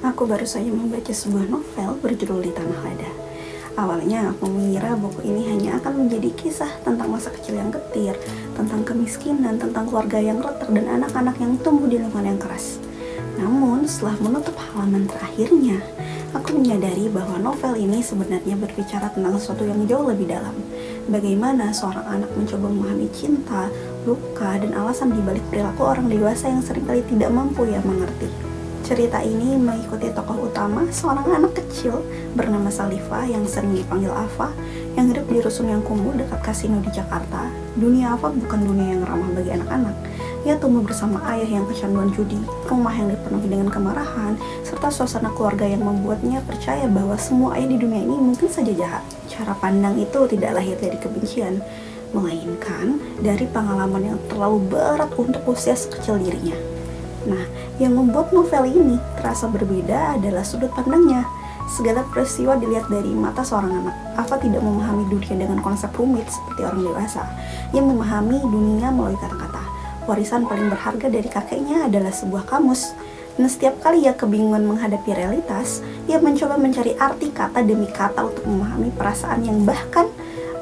Aku baru saja membaca sebuah novel berjudul Di Tanah Lada. Awalnya aku mengira buku ini hanya akan menjadi kisah tentang masa kecil yang getir, tentang kemiskinan, tentang keluarga yang retak, dan anak-anak yang tumbuh di lingkungan yang keras. Namun setelah menutup halaman terakhirnya, aku menyadari bahwa novel ini sebenarnya berbicara tentang sesuatu yang jauh lebih dalam. Bagaimana seorang anak mencoba memahami cinta, luka, dan alasan dibalik perilaku orang dewasa yang seringkali tidak mampu mengerti. Cerita ini mengikuti tokoh utama, seorang anak kecil bernama Salifah yang sering dipanggil Afa, yang hidup di rusun yang kumuh dekat kasino di Jakarta. Dunia Afa bukan dunia yang ramah bagi anak-anak. Ia tumbuh bersama ayah yang kecanduan judi, rumah yang dipenuhi dengan kemarahan, serta suasana keluarga yang membuatnya percaya bahwa semua ayah di dunia ini mungkin saja jahat. Cara pandang itu tidak lahir dari kebencian, melainkan dari pengalaman yang terlalu berat untuk usia sekecil dirinya. Nah, yang membuat novel ini terasa berbeda adalah sudut pandangnya. Segala peristiwa dilihat dari mata seorang anak. Afa tidak memahami dunia dengan konsep rumit seperti orang dewasa. Ia memahami dunia melalui kata-kata. Warisan paling berharga dari kakeknya adalah sebuah kamus. Dan setiap kali ia kebingungan menghadapi realitas, ia mencoba mencari arti kata demi kata untuk memahami perasaan yang bahkan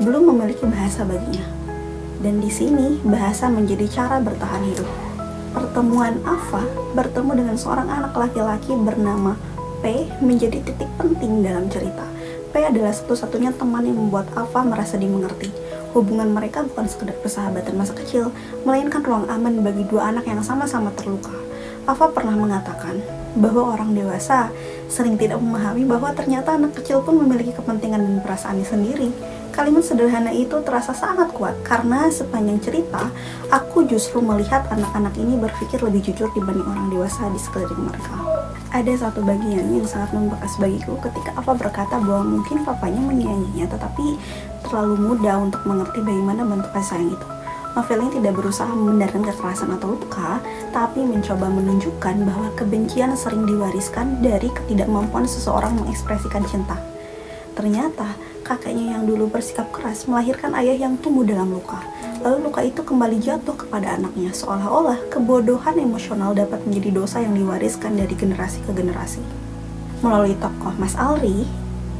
belum memiliki bahasa baginya. Dan di sini bahasa menjadi cara bertahan hidup. Pertemuan Afa bertemu dengan seorang anak laki-laki bernama P menjadi titik penting dalam cerita. P adalah satu-satunya teman yang membuat Afa merasa dimengerti. Hubungan mereka bukan sekedar persahabatan masa kecil, melainkan ruang aman bagi dua anak yang sama-sama terluka. Afa pernah mengatakan bahwa orang dewasa sering tidak memahami bahwa ternyata anak kecil pun memiliki kepentingan dan perasaannya sendiri. Kalimat sederhana itu terasa sangat kuat karena sepanjang cerita, aku justru melihat anak-anak ini berpikir lebih jujur dibanding orang dewasa di sekeliling mereka. Ada satu bagian yang sangat membekas bagiku ketika Afa berkata bahwa mungkin papanya menyayanginya tetapi terlalu muda untuk mengerti bagaimana bentuk kasih sayang itu. Novel ini tidak berusaha membenarkan kekerasan atau luka, tapi mencoba menunjukkan bahwa kebencian sering diwariskan dari ketidakmampuan seseorang mengekspresikan cinta. Ternyata, kakeknya yang dulu bersikap keras melahirkan ayah yang tumbuh dalam luka. Lalu luka itu kembali jatuh kepada anaknya, seolah-olah kebodohan emosional dapat menjadi dosa yang diwariskan dari generasi ke generasi. Melalui tokoh Mas Alri,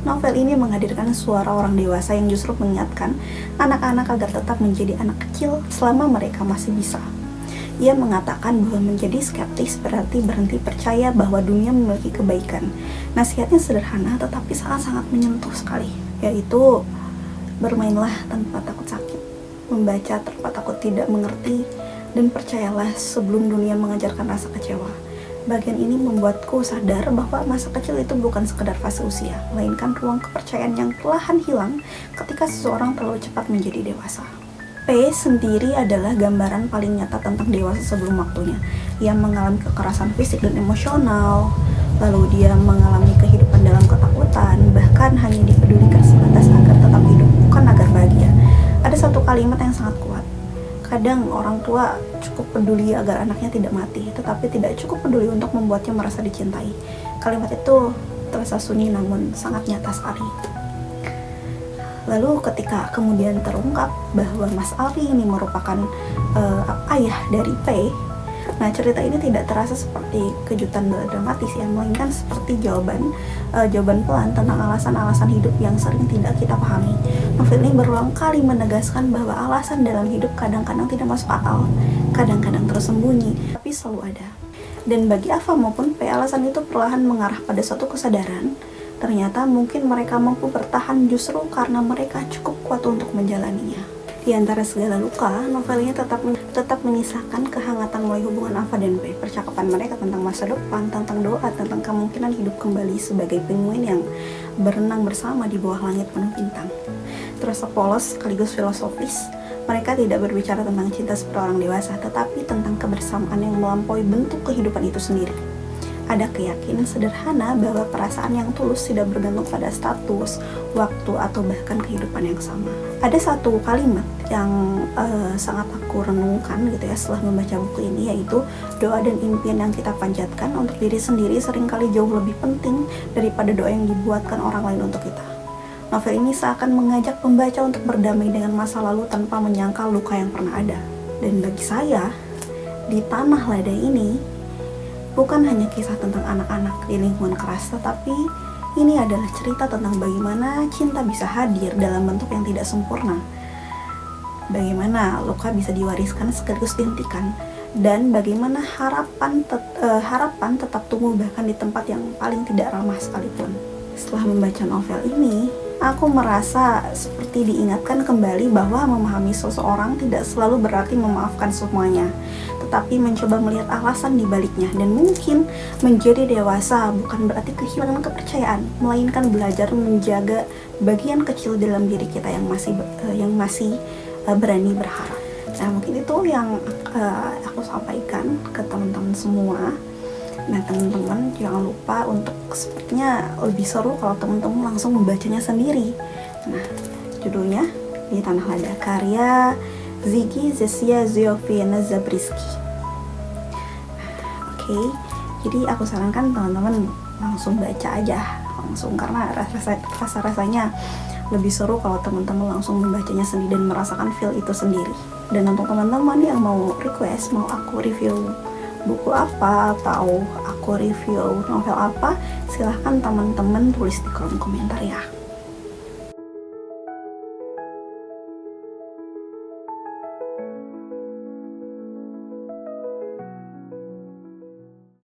novel ini menghadirkan suara orang dewasa yang justru mengingatkan anak-anak agar tetap menjadi anak kecil selama mereka masih bisa. Ia mengatakan bahwa menjadi skeptis berarti berhenti percaya bahwa dunia memiliki kebaikan. Nasihatnya sederhana tetapi sangat-sangat menyentuh sekali, yaitu bermainlah tanpa takut sakit, membaca tanpa takut tidak mengerti, dan percayalah sebelum dunia mengajarkan rasa kecewa. Bagian ini membuatku sadar bahwa masa kecil itu bukan sekedar fase usia, melainkan ruang kepercayaan yang perlahan hilang ketika seseorang terlalu cepat menjadi dewasa. P sendiri adalah gambaran paling nyata tentang dewasa sebelum waktunya. Ia mengalami kekerasan fisik dan emosional, lalu dia mengalami kehidupan dalam ketakutan, bahkan hanya dipedulikan sebatas agar tetap hidup, bukan agar bahagia. Ada satu kalimat yang sangat kuat. Kadang orang tua cukup peduli agar anaknya tidak mati, tetapi tidak cukup peduli untuk membuatnya merasa dicintai. Kalimat itu terasa sunyi namun sangat nyata sekali. Lalu ketika kemudian terungkap bahwa Mas Alri ini merupakan ayah dari P, nah cerita ini tidak terasa seperti kejutan dramatis melainkan seperti jawaban pelan tentang alasan-alasan hidup yang sering tidak kita pahami. Novel ini berulang kali menegaskan bahwa alasan dalam hidup kadang-kadang tidak masuk akal, kadang-kadang tersembunyi, tapi selalu ada. Dan bagi Afa maupun P, alasan itu perlahan mengarah pada suatu kesadaran. Ternyata mungkin mereka mampu bertahan justru karena mereka cukup kuat untuk menjalaninya. Di antara segala luka, novel ini tetap menyisakan kehangatan mulai hubungan Afa dan P. Percakapan mereka tentang masa depan, tentang doa, tentang kemungkinan hidup kembali sebagai penguin yang berenang bersama di bawah langit penuh bintang. Terasa polos sekaligus filosofis. Mereka tidak berbicara tentang cinta seperti orang dewasa, tetapi tentang kebersamaan yang melampaui bentuk kehidupan itu sendiri. Ada keyakinan sederhana bahwa perasaan yang tulus tidak bergantung pada status, waktu, atau bahkan kehidupan yang sama. Ada satu kalimat yang sangat aku renungkan setelah membaca buku ini, yaitu doa dan impian yang kita panjatkan untuk diri sendiri seringkali jauh lebih penting daripada doa yang dibuatkan orang lain untuk kita. Novel ini seakan mengajak pembaca untuk berdamai dengan masa lalu tanpa menyangkal luka yang pernah ada. Dan bagi saya, di Tanah Lada ini bukan hanya kisah tentang anak-anak di lingkungan keras, tetapi ini adalah cerita tentang bagaimana cinta bisa hadir dalam bentuk yang tidak sempurna, bagaimana luka bisa diwariskan sekaligus dihentikan, dan bagaimana harapan tetap tumbuh bahkan di tempat yang paling tidak ramah sekalipun. Setelah membaca novel ini, aku merasa seperti diingatkan kembali bahwa memahami seseorang tidak selalu berarti memaafkan semuanya, tetapi mencoba melihat alasan di baliknya. Dan mungkin menjadi dewasa bukan berarti kehilangan kepercayaan, melainkan belajar menjaga bagian kecil dalam diri kita yang masih berani berharap. Nah, mungkin itu yang aku sampaikan ke teman-teman semua. Nah, teman-teman jangan lupa untuk, sepertinya lebih seru kalau teman-teman langsung membacanya sendiri. Nah, judulnya Di Tanah Lada, karya Ziggy Zesia Zioviana Zabriskie. Oke, jadi aku sarankan teman-teman langsung baca aja, langsung, karena rasa-rasanya lebih seru kalau teman-teman langsung membacanya sendiri dan merasakan feel itu sendiri. Dan untuk teman-teman yang mau request, mau aku review buku apa atau aku review novel apa, silahkan teman-teman tulis di kolom komentar ya.